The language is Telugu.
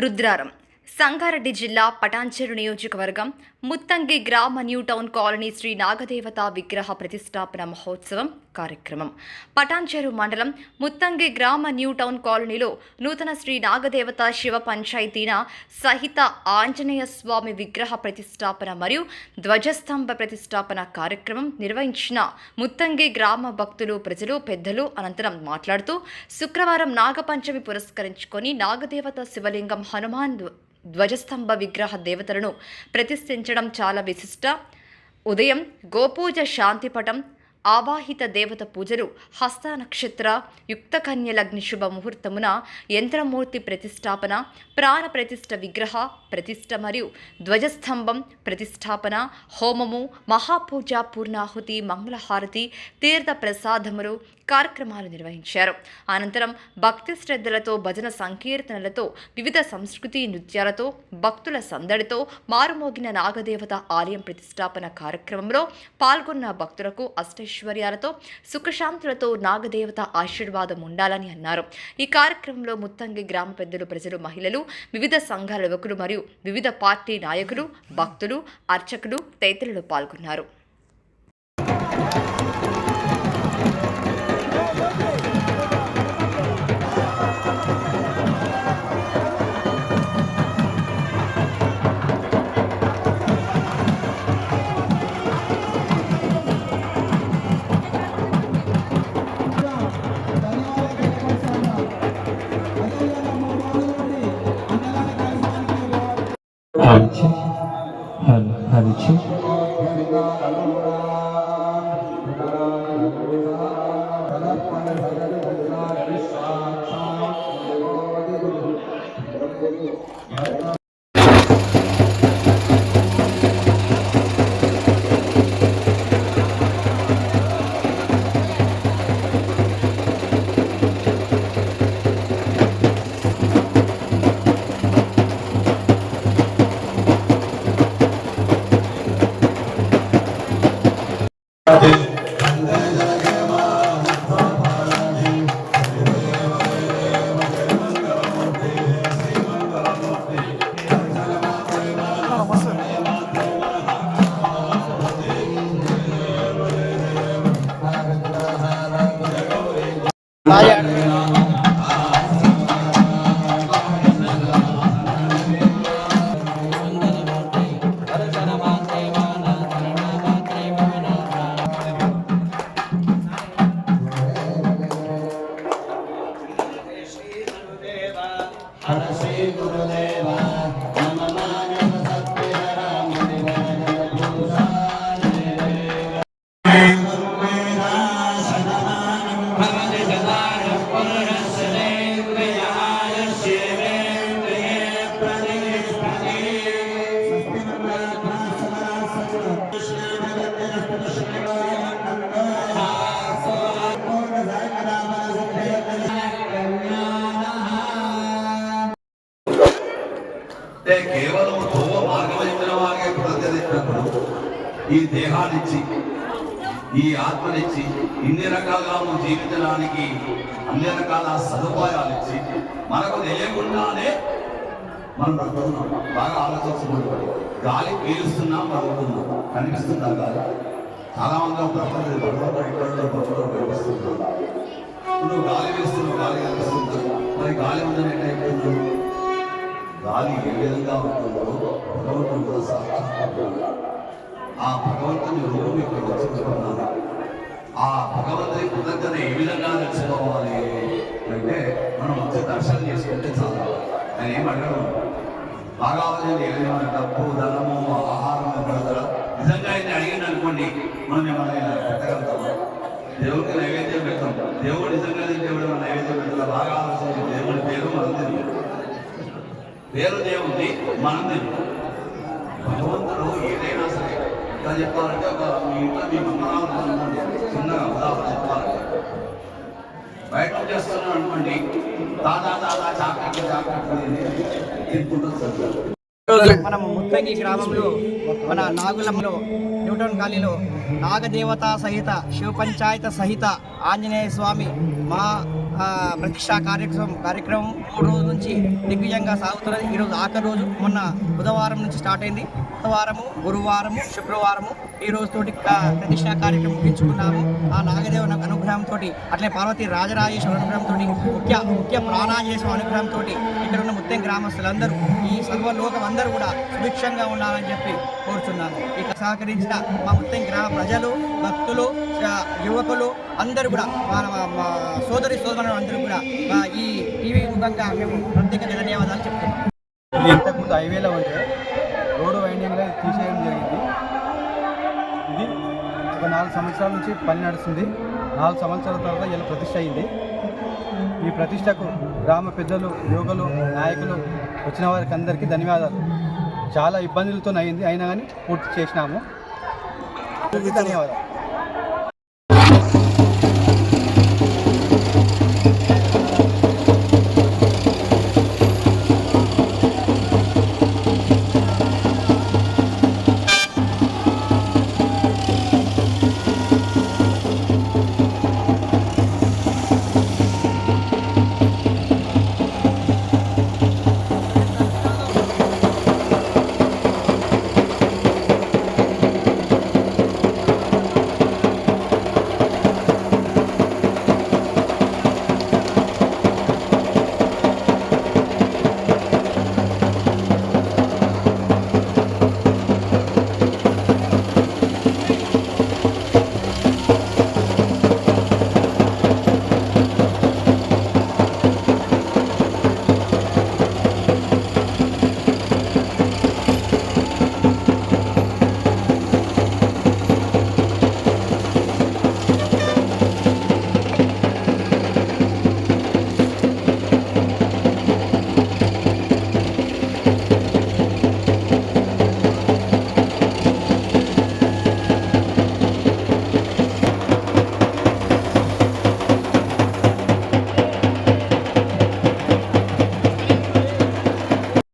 రుద్రారం సంగారెడ్డి జిల్లా పటాన్చెరు నియోజకవర్గం ముత్తంగి గ్రామ న్యూ టౌన్ కాలనీ శ్రీ నాగదేవత విగ్రహ ప్రతిష్టాపన మహోత్సవం కార్యక్రమం పటాన్చెరు మండలం ముత్తంగి గ్రామ న్యూ టౌన్ కాలనీలో నూతన శ్రీ నాగదేవత శివ పంచాయతీన సహిత ఆంజనేయ స్వామి విగ్రహ ప్రతిష్టాపన మరియు ధ్వజస్తంభ ప్రతిష్టాపన కార్యక్రమం నిర్వహించిన ముత్తంగి గ్రామ భక్తులు ప్రజలు పెద్దలు అనంతరం మాట్లాడుతూ శుక్రవారం నాగపంచమి పురస్కరించుకొని నాగదేవత శివలింగం హనుమాన్ ధ్వజస్తంభ విగ్రహ దేవతలను ప్రతిష్ఠించడం చాలా విశిష్ట. ఉదయం గోపూజ, శాంతిపటం, ఆవాహిత దేవత పూజలు, హస్త నక్షత్ర యుక్తకన్య లగ్ని శుభ ముహూర్తమున యంత్రమూర్తి ప్రతిష్టాపన, ప్రాణ ప్రతిష్ఠ విగ్రహ ప్రతిష్ఠ మరియు ధ్వజస్తంభం ప్రతిష్టాపన, హోమము, మహాపూజ, పూర్ణాహుతి, మంగళహారతి, తీర్థ ప్రసాదములు కార్యక్రమాలు నిర్వహించారు. అనంతరం భక్తి శ్రద్ధలతో, భజన సంకీర్తనలతో, వివిధ సంస్కృతి నృత్యాలతో, భక్తుల సందడితో మారుమోగిన నాగదేవత ఆలయం ప్రతిష్టాపన కార్యక్రమంలో పాల్గొన్న భక్తులకు అష్టైశ్వర్యాలతో, సుఖశాంతులతో నాగదేవత ఆశీర్వాదం ఉండాలని అన్నారు. ఈ కార్యక్రమంలో ముత్తంగి గ్రామ పెద్దలు, ప్రజలు, మహిళలు, వివిధ సంఘాల యువకులు మరియు వివిధ పార్టీ నాయకులు, భక్తులు, అర్చకులు తదితరులు పాల్గొన్నారు. హరిచి కేవలం మార్గమైన వాగే ప్రత్యేకించినప్పుడు ఈ దేహాన్నిచ్చి, ఈ ఆత్మనిచ్చి, ఇన్ని రకాలుగా మనం జీవించడానికి అన్ని రకాల సదుపాయాలు ఇచ్చి మనకు తెలియకుండానే మనం బ్రతుకుతున్నాం. బాగా ఆలోచించుకుంటాం. గాలి పీలుస్తున్నాం, బ్రతుకుతున్నాం. కనిపిస్తుందా గాలి? చాలా మంది కనిపిస్తున్నాం. నువ్వు గాలి వేస్తున్నావు, గాలి కనిపిస్తుంది. మరి గాలి ఉందని ఎట్లయిపోతుంది? గాలి ఏ విధంగా ఉంటుందో భగవంతుడు కూడా సాక్షాత్కారం. ఆ భగవంతుని రూపం ఇక్కడ వచ్చించుకున్నాను. ఆ భగవంతుని కృతజ్ఞత ఏ విధంగా నచ్చుకోవాలి అంటే మనం వచ్చి దర్శనం చేసుకుంటే చాలా. ఆయన ఏం అడగడం బాగా ఏమైనా డబ్బు, ధనము, ఆహారము పడతారా? నిజంగా ఆయన అడిగింది అనుకోండి, మనం ఏమైనా పెట్టగలుగుతాము? దేవుడికి నైవేద్యం పెడతాం. దేవుడు నిజంగా దేవుడు నైవేద్యం పెడతాం. బాగా ఆలోచించి దేవుడి పేరు మనం తెలియదు, పేరు దేవుంది, మనం తెలియదు. భగవంతుడు ఏదైనా సరే ఇలా చెప్పాలంటే మీ ఇంట్లో మీ అమ్మరాలు అనుకోండి, చిన్నగా ఉదాహరణ చెప్పాలంటే బయట చేస్తున్నాం అనుకోండి, దాదా చాకటి తీసుకుంటుంది. మనం ముత్తంగి గ్రామంలో మన నాగులంలో న్యూటౌన్ కాలనీలో నాగదేవత సహిత శివ పంచాయత సహిత ఆంజనేయ స్వామి ప్రతిష్టా కార్యక్రమం 3 రోజుల నుంచి దిగ్విజయంగా సాగుతున్నది. ఈరోజు ఆఖరి రోజు. మొన్న బుధవారం నుంచి స్టార్ట్ అయింది. బుధవారము, గురువారము, శుక్రవారము ఈ రోజుతోటి ప్రతిష్టా కార్యక్రమం ముగించుకున్నాము. ఆ నాగదేవుని అనుగ్రహంతో, అట్లే పార్వతీ రాజరాజేశ్వర అనుగ్రహంతో, ముఖ్య ప్రాణాజేశ్వర అనుగ్రహంతో ఇక్కడ ఉన్న ముత్తం గ్రామస్తులందరూ, ఈ సర్వలోకం అందరూ కూడా సుభిక్షంగా ఉండాలని చెప్పి కోరుచున్నాను. ఇక సహకరించిన మా ముత్తం గ్రామ ప్రజలు, భక్తులు, యువకులు అందరూ కూడా మా సోదరి సోదరులు అందరూ కూడా ఈ టీవీ ముఖంగా మేము ప్రత్యేక ధన్యవాదాలు చెప్తున్నాం. ఇది ఇంతకుముందు హైవేలో ఉంటే రోడ్డు వైండింగ్లో తీసేయడం జరిగింది. ఇది ఒక 4 సంవత్సరాల నుంచి పని నడుస్తుంది. 4 సంవత్సరాల తర్వాత ఇలా ప్రతిష్ట అయింది. ఈ ప్రతిష్టకు గ్రామ పెద్దలు, యువకులు, నాయకులు వచ్చిన వారికి అందరికీ ధన్యవాదాలు. చాలా ఇబ్బందులతో అయింది, అయినా కానీ పూర్తి చేసినాము. ధన్యవాదాలు.